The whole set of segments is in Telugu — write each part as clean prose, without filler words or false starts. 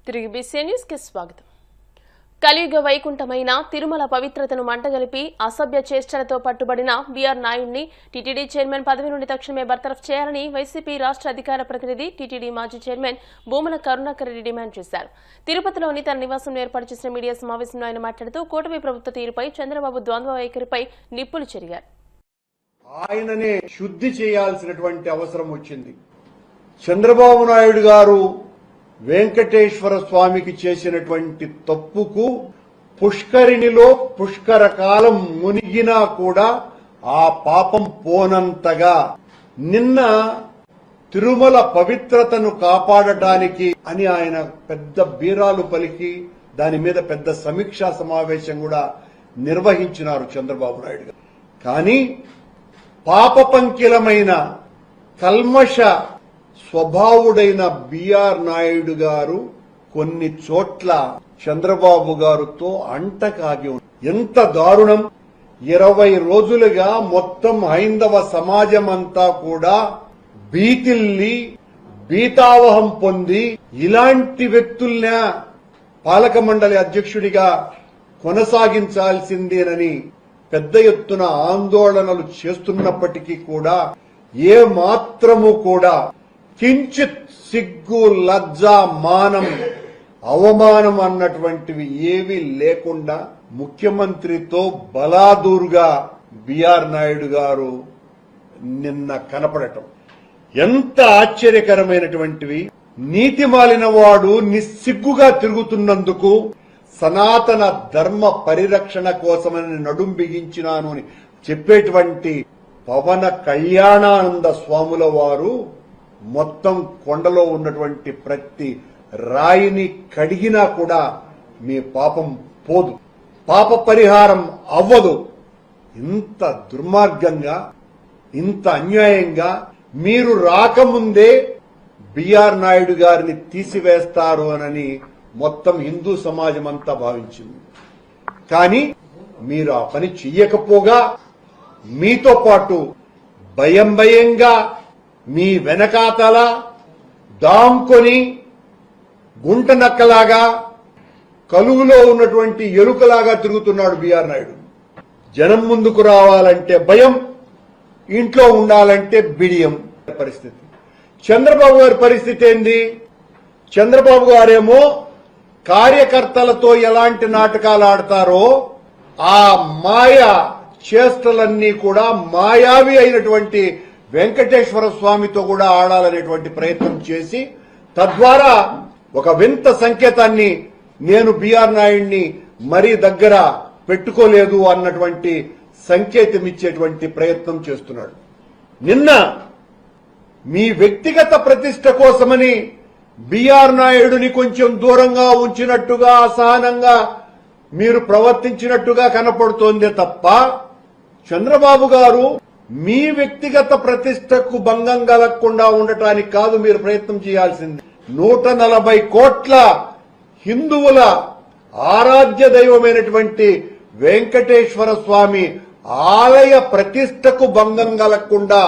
తిరిగి బీసీ న్యూస్ కి స్వాగతం. కలియుగ వైకుంఠమైన తిరుమల పవిత్రతను మంటగలిపి అసభ్య చేష్టలతో పట్టుబడిన బీఆర్ నాయుడిని టీటీడీ చైర్మన్ పదవి నుండి తక్షణమే బర్తరఫ్ చేయాలని వైసీపీ రాష్ట్ర అధికార ప్రతినిధి టీటీడీ మాజీ చైర్మన్ భూమన కరుణాకర్ రెడ్డి డిమాండ్ చేశారు. తిరుపతిలోని తన నివాసంలో ఏర్పాటు చేసిన మీడియా సమావేశంలో ఆయన మాట్లాడుతూ కూటమి ప్రభుత్వ తీరుపై చంద్రబాబు ద్వంద్వ వైఖరిపై నిప్పులు చెరిగారు. ఆయననే శుద్ధి చేయాల్సినటువంటి అవసరం వచ్చింది. చంద్రబాబు నాయుడు గారు వెంకటేశ్వర స్వామికి చేసినటువంటి తప్పుకు పుష్కరిణిలో పుష్కర కాలం మునిగినా కూడా ఆ పాపం పోనంతగా నిన్న తిరుమల పవిత్రతను కాపాడటానికి అని ఆయన పెద్ద బీరాలు పలికి దాని మీద పెద్ద సమీక్షా సమావేశం కూడా నిర్వహించినారు చంద్రబాబు నాయుడు గారు. కానీ పాపపంకిలమైన కల్మష స్వభావుడైన బీఆర్ నాయుడు గారు కొన్ని చోట్ల చంద్రబాబు గారితో అంటకాగి ఎంత దారుణం. 20 రోజులుగా మొత్తం హైందవ సమాజమంతా కూడా భీతిల్లి భీతావహం పొంది ఇలాంటి వ్యక్తుల్నే పాలక మండలి అధ్యక్షుడిగా కొనసాగించాల్సిందేనని పెద్ద ఎత్తున ఆందోళనలు చేస్తున్నప్పటికీ కూడా ఏ మాత్రము కూడా కించిత్ సిగ్గు లజ్జ మానం అవమానం అన్నటువంటివి ఏవీ లేకుండా ముఖ్యమంత్రితో బలాదూరుగా బీఆర్ నాయుడు గారు నిన్న కనపడటం ఎంత ఆశ్చర్యకరమైనటువంటివి. నీతి మాలిన వాడు నిస్సిగ్గుగా తిరుగుతున్నందుకు సనాతన ధర్మ పరిరక్షణ కోసమని నడుం బిగించినాను అని చెప్పేటువంటి పవన కళ్యాణానంద స్వాముల వారు మొత్తం కొండలో ఉన్నటువంటి ప్రతి రాయిని కడిగినా కూడా మీ పాపం పోదు, పాప పరిహారం అవ్వదు. ఇంత దుర్మార్గంగా ఇంత అన్యాయంగా మీరు రాకముందే బీఆర్ నాయుడు గారిని తీసివేస్తారు అని మొత్తం హిందూ సమాజం అంతా భావించింది. కానీ మీరు ఆ పని చెయ్యకపోగా మీతో పాటు భయంగా మీ వెనకాతల దాంకొని గుంట నక్కలాగా కలుగులో ఉన్నటువంటి ఎలుకలాగా తిరుగుతున్నాడు బీఆర్ నాయుడు. జనం ముందుకు రావాలంటే భయం, ఇంట్లో ఉండాలంటే బిడియం పరిస్థితి. చంద్రబాబు గారి పరిస్థితి ఏంది? చంద్రబాబు గారేమో కార్యకర్తలతో ఎలాంటి నాటకాలు ఆడతారో ఆ మాయ చేష్టలన్నీ కూడా మాయావి అయినటువంటి వెంకటేశ్వర స్వామితో కూడా ఆడాలనేటువంటి ప్రయత్నం చేసి తద్వారా ఒక వింత సంకేతాన్ని నేను బీఆర్ నాయుడిని మరీ దగ్గర పెట్టుకోలేదు అన్నటువంటి సంకేతం ఇచ్చేటువంటి ప్రయత్నం చేస్తున్నాడు. నిన్న మీ వ్యక్తిగత ప్రతిష్ట కోసమని బీఆర్ నాయుడిని కొంచెం దూరంగా ఉంచినట్టుగా అసహనంగా మీరు ప్రవర్తించినట్టుగా కనపడుతోందే తప్ప చంద్రబాబు గారు మీ వ్యక్తిగత ప్రతిష్టకు భంగం కలగకుండా ఉండటానికి కాదు మీరు ప్రయత్నం చేయాల్సింది. 140 కోట్ల హిందువుల ఆరాధ్య దైవమైనటువంటి వెంకటేశ్వర స్వామి ఆలయ ప్రతిష్టకు భంగం కలగకుండా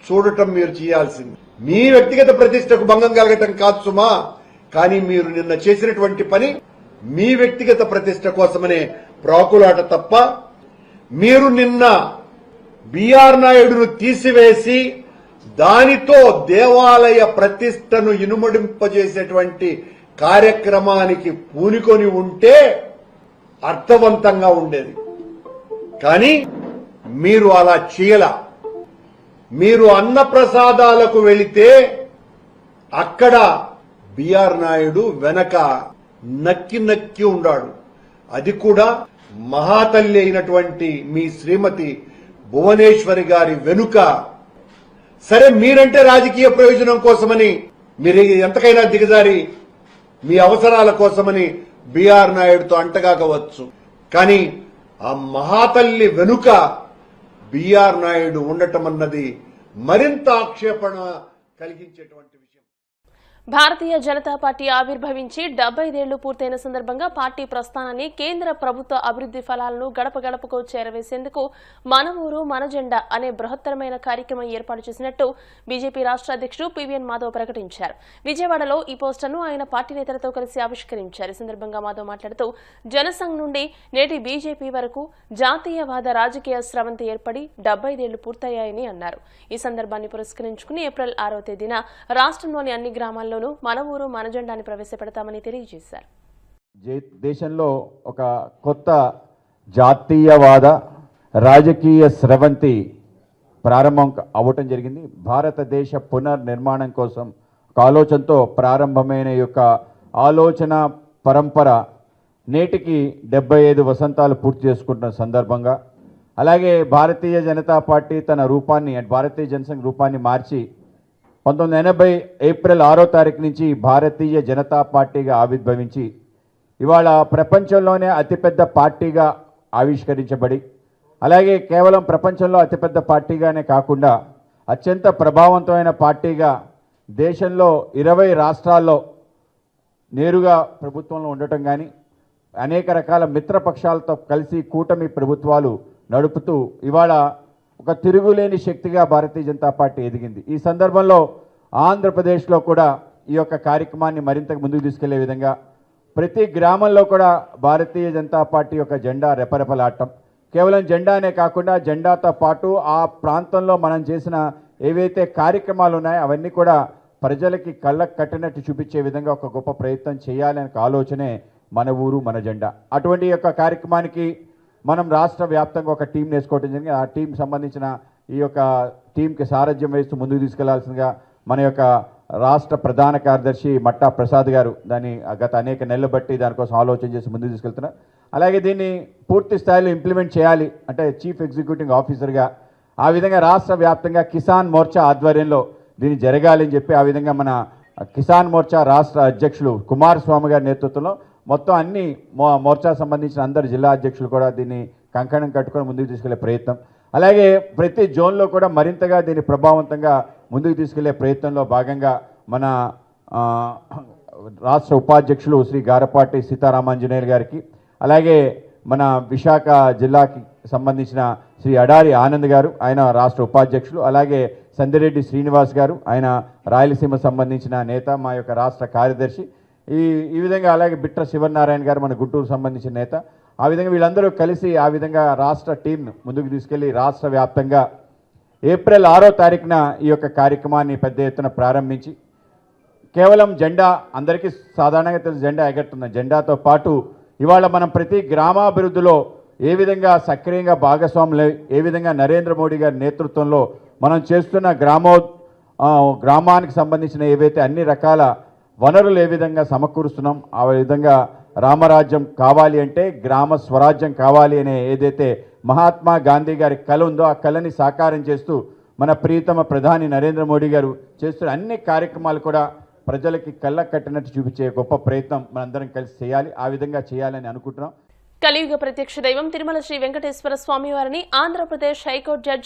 చూడటం మీరు చేయాల్సింది. మీ వ్యక్తిగత ప్రతిష్టకు భంగం కలగటం కాదు సుమా. కానీ మీరు నిన్న చేసినటువంటి పని మీ వ్యక్తిగత ప్రతిష్ట కోసమనే ప్రాకులాట తప్ప మీరు నిన్న బీఆర్ నాయుడును తీసివేసి దానితో దేవాలయ ప్రతిష్టను ఇనుమడింపజేసేటువంటి కార్యక్రమానికి పూనుకొని ఉంటే అర్థవంతంగా ఉండేది. కానీ మీరు అలా చేయలా. మీరు అన్నప్రసాదాలకు వెళితే అక్కడ బీఆర్ నాయుడు వెనక నక్కి ఉన్నాడు. అది కూడా మహాతల్లి అయినటువంటి మీ శ్రీమతి భువనేశ్వరి గారి వెనుక. సరే, మీరంటే రాజకీయ ప్రయోజనం కోసమని మీరు ఎంతకైనా దిగజారి మీ అవసరాల కోసమని బీఆర్ నాయుడుతో అంటగాకవచ్చు. కానీ ఆ మహాతల్లి వెనుక బీఆర్ నాయుడు ఉండటం అన్నది మరింత ఆక్షేపణ కలిగించేటువంటి విషయం. భారతీయ జనతా పార్టీ ఆవిర్భవించి 75 ఏళ్లు పూర్తయిన సందర్భంగా పార్టీ ప్రస్థానాన్ని కేంద్ర ప్రభుత్వ అభివృద్ధి ఫలాలను గడప గడపకు చేరవేసేందుకు మన ఊరు మన జెండా అనే బృహత్తరమైన కార్యక్రమం ఏర్పాటు చేసినట్టు బీజేపీ రాష్ట్ర అధ్యక్షుడు పీవీఎన్ మాధవ్ ప్రకటించారు. విజయవాడలో ఈ పోస్టర్ను ఆయన పార్టీ నేతలతో కలిసి ఆవిష్కరించారు. ఈ సందర్భంగా మాధవ్ మాట్లాడుతూ జనసంఘ్ నుండి నేటి బీజేపీ వరకు జాతీయవాద రాజకీయ స్రవంతి ఏర్పడి 75 ఏళ్లు పూర్తయ్యాయని అన్నారు. ఈ సందర్భాన్ని పురస్కరించుకుని ఏప్రిల్ 6వ తేదీన రాష్ట్రంలోని అన్ని గ్రామాల్లో మన ఊరు మన జెండాని ప్రవేశపెడతామని తెలియజేశారు. దేశంలో ఒక కొత్త జాతీయవాద రాజకీయ స్రవంతి ప్రారంభం అవ్వటం జరిగింది. భారతదేశ పునర్నిర్మాణం కోసం ఒక ఆలోచనతో ప్రారంభమైన యొక్క ఆలోచన పరంపర నేటికి 75 వసంతాలు పూర్తి చేసుకుంటున్న సందర్భంగా, అలాగే భారతీయ జనతా పార్టీ తన రూపాన్ని భారతీయ జనసంఘ్ రూపాన్ని మార్చి 1980 ఏప్రిల్ 6వ తారీఖు నుంచి భారతీయ జనతా పార్టీగా ఆవిర్భవించి ఇవాళ ప్రపంచంలోనే అతిపెద్ద పార్టీగా ఆవిష్కరించబడి, అలాగే కేవలం ప్రపంచంలో అతిపెద్ద పార్టీగానే కాకుండా అత్యంత ప్రభావవంతమైన పార్టీగా దేశంలో 20 రాష్ట్రాల్లో నేరుగా ప్రభుత్వంలో ఉండటం కానీ, అనేక రకాల మిత్రపక్షాలతో కలిసి కూటమి ప్రభుత్వాలు నడుపుతూ ఇవాళ ఒక తిరుగులేని శక్తిగా భారతీయ జనతా పార్టీ ఎదిగింది. ఈ సందర్భంలో ఆంధ్రప్రదేశ్లో కూడా ఈ యొక్క కార్యక్రమాన్ని మరింత ముందుకు తీసుకెళ్లే విధంగా ప్రతి గ్రామంలో కూడా భారతీయ జనతా పార్టీ యొక్క జెండా రెపరెపలాడటం, కేవలం జెండానే కాకుండా జెండాతో పాటు ఆ ప్రాంతంలో మనం చేసిన ఏవైతే కార్యక్రమాలు ఉన్నాయో అవన్నీ కూడా ప్రజలకి కళ్ళకు కట్టినట్టు చూపించే విధంగా ఒక గొప్ప ప్రయత్నం చేయాలనే ఆలోచనే మన ఊరు మన జెండా. అటువంటి యొక్క కార్యక్రమానికి మనం రాష్ట్ర వ్యాప్తంగా ఒక టీం వేసుకోవడం జరిగింది. ఆ టీం సంబంధించిన ఈ యొక్క టీంకి సారథ్యం వేస్తూ ముందుకు తీసుకెళ్లాల్సిందిగా మన యొక్క రాష్ట్ర ప్రధాన కార్యదర్శి మట్టా ప్రసాద్ గారు దాన్ని గత అనేక నెలలు బట్టి దానికోసం ఆలోచన చేసి ముందుకు తీసుకెళ్తున్నారు. అలాగే దీన్ని పూర్తి స్థాయిలో ఇంప్లిమెంట్ చేయాలి అంటే చీఫ్ ఎగ్జిక్యూటివ్ ఆఫీసర్గా ఆ విధంగా రాష్ట్ర వ్యాప్తంగా కిసాన్ మోర్చా ఆధ్వర్యంలో దీన్ని జరగాలని చెప్పి ఆ విధంగా మన కిసాన్ మోర్చా రాష్ట్ర అధ్యక్షులు కుమారస్వామి గారి నేతృత్వంలో మొత్తం అన్ని మోర్చా సంబంధించిన అందరు జిల్లా అధ్యక్షులు కూడా దీన్ని కంకణం కట్టుకొని ముందుకు తీసుకెళ్లే ప్రయత్నం, అలాగే ప్రతి జోన్లో కూడా మరింతగా దీన్ని ప్రభావవంతంగా ముందుకు తీసుకెళ్లే ప్రయత్నంలో భాగంగా మన రాష్ట్ర ఉపాధ్యక్షులు శ్రీ గారపాటి సీతారామాంజనేయులు గారికి, అలాగే మన విశాఖ జిల్లాకి సంబంధించిన శ్రీ అడారి ఆనంద్ గారు ఆయన రాష్ట్ర ఉపాధ్యక్షులు, అలాగే సందిరెడ్డి శ్రీనివాస్ గారు ఆయన రాయలసీమ సంబంధించిన నేత మా యొక్క రాష్ట్ర కార్యదర్శి, ఈ విధంగా అలాగే బిట్ర శివనారాయణ గారు మన గుంటూరు సంబంధించిన నేత, ఆ విధంగా వీళ్ళందరూ కలిసి ఆ విధంగా రాష్ట్ర టీం ముందుకు తీసుకెళ్లి రాష్ట్ర వ్యాప్తంగా ఏప్రిల్ 6వ తారీఖున ఈ యొక్క కార్యక్రమాన్ని పెద్ద ఎత్తున ప్రారంభించి కేవలం జెండా అందరికీ సాధారణంగా తెలుసు జెండా ఎగరుతున్న జెండాతో పాటు ఇవాళ మనం ప్రతి గ్రామాభివృద్ధిలో ఏ విధంగా సక్రియంగా భాగస్వాములు ఏ విధంగా నరేంద్ర మోడీ గారి నేతృత్వంలో మనం చేస్తున్న గ్రామానికి సంబంధించిన ఏవైతే అన్ని రకాల వనరులు ఏ విధంగా సమకూరుస్తున్నాం, ఆ విధంగా రామరాజ్యం కావాలి అంటే గ్రామ స్వరాజ్యం కావాలి అనే ఏదైతే మహాత్మా గాంధీ గారి కళ ఉందో ఆ కళని సాకారం చేస్తూ మన ప్రియతమ ప్రధాని నరేంద్ర మోడీ గారు చేస్తున్న అన్ని కార్యక్రమాలు కూడా ప్రజలకి కళ్ళకు కట్టినట్టు చూపించే గొప్ప ప్రయత్నం మనందరం కలిసి చేయాలి. ఆ విధంగా చేయాలని అనుకుంటున్నాం. కలియుగ ప్రత్యక్ష దైవం తిరుమల శ్రీ వెంకటేశ్వర స్వామివారిని ఆంధ్రప్రదేశ్ హైకోర్టు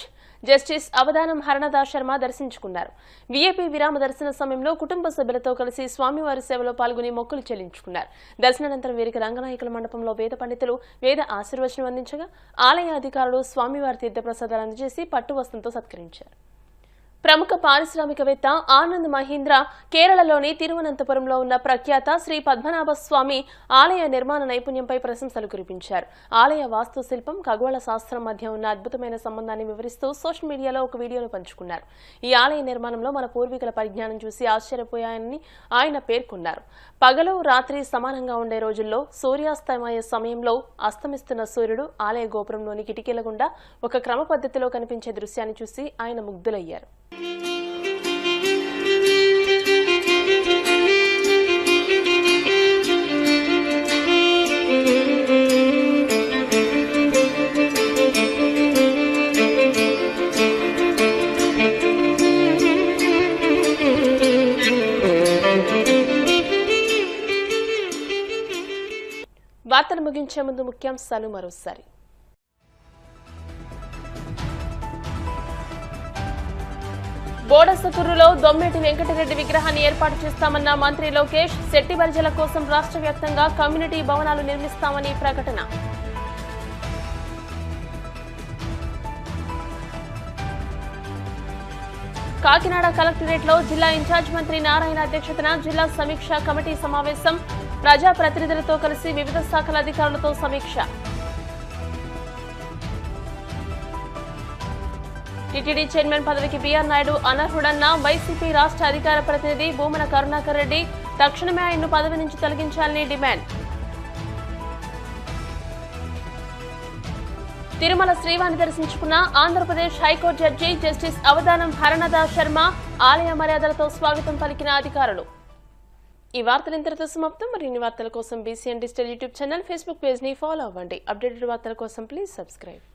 జస్టిస్ అవధానం హరణదాస్ శర్మ దర్శించుకున్నారు. వీఐపీ విరామ దర్శన సమయంలో కుటుంబ సభ్యులతో కలిసి స్వామివారి సేవలో పాల్గొని మొక్కులు చెల్లించుకున్నారు. దర్శనానంతరం వీరికి రంగనాయకుల మండపంలో వేద పండితులు వేద ఆశీర్వచనం అందించగా ఆలయ అధికారులు స్వామివారి తీర్థప్రసాదాలు అందజేసి పట్టు వస్త్రంతో సత్కరించారు. ప్రముఖ పారిశ్రామికవేత్త ఆనంద్ మహీంద్ర కేరళలోని తిరువనంతపురంలో ఉన్న ప్రఖ్యాత శ్రీ పద్మనాభ స్వామి ఆలయ నిర్మాణ నైపుణ్యంపై ప్రశంసలు కురిపించారు. ఆలయ వాస్తుశిల్పం ఖగోళ శాస్త్రం మధ్య ఉన్న అద్భుతమైన సంబంధాన్ని వివరిస్తూ సోషల్ మీడియాలో ఒక వీడియోను పంచుకున్నారు. ఈ ఆలయ నిర్మాణంలో మన పూర్వీకుల పరిజ్ఞానం చూసి ఆశ్చర్యపోయాయని ఆయన పేర్కొన్నారు. పగలు రాత్రి సమానంగా ఉండే రోజుల్లో సూర్యాస్తమయ సమయంలో అస్తమిస్తున్న సూర్యుడు ఆలయ గోపురంలోని కిటికీల గుండా ఒక క్రమ పద్ధతిలో కనిపించే దృశ్యాన్ని చూసి ఆయన ముగ్ధులయ్యారు. వార్తలు ముగించే ముందు ముఖ్యాంశాలు మరోసారి. బోడసకూరులో దొమ్మేటి వెంకటరెడ్డి విగ్రహాన్ని ఏర్పాటు చేస్తామన్న మంత్రి లోకేష్. శెట్టి బలిజల కోసం రాష్ట్ర వ్యాప్తంగా కమ్యూనిటీ భవనాలు నిర్మిస్తామని ప్రకటన. కాకినాడ కలెక్టరేట్లో జిల్లా ఇన్ఛార్జ్ మంత్రి నారాయణ అధ్యక్షతన జిల్లా సమీక్ష కమిటీ సమావేశం. ప్రజాప్రతినిధులతో కలిసి వివిధ శాఖల అధికారులతో సమీక్ష. టీటీడీ చైర్మన్ పదవికి బీఆర్ నాయుడు అనర్హుడన్న వైసీపీ రాష్ట్ర అధికార ప్రతినిధి భూమన కరుణాకర్ రెడ్డి. తక్షణమే ఆయన్ను పదవి నుంచి తొలగించాలని డిమాండ్. తిరుమల శ్రీవాణి దర్శించుకున్న ఆంధ్రప్రదేశ్ హైకోర్టు జడ్జి జస్టిస్ అవధానం హరణదాస్ శర్మ. ఆలయ మర్యాదలతో స్వాగతం పలికిన అధికారులు. ఈ వార్తలు ఇంతటితో సమాప్తం. మరిన్ని వార్తల కోసం BCN digital YouTube channel, Facebook page ని ఫాలో అవ్వండి. అప్డేటెడ్ వార్తల కోసం ప్లీజ్ సబ్స్క్రైబ్.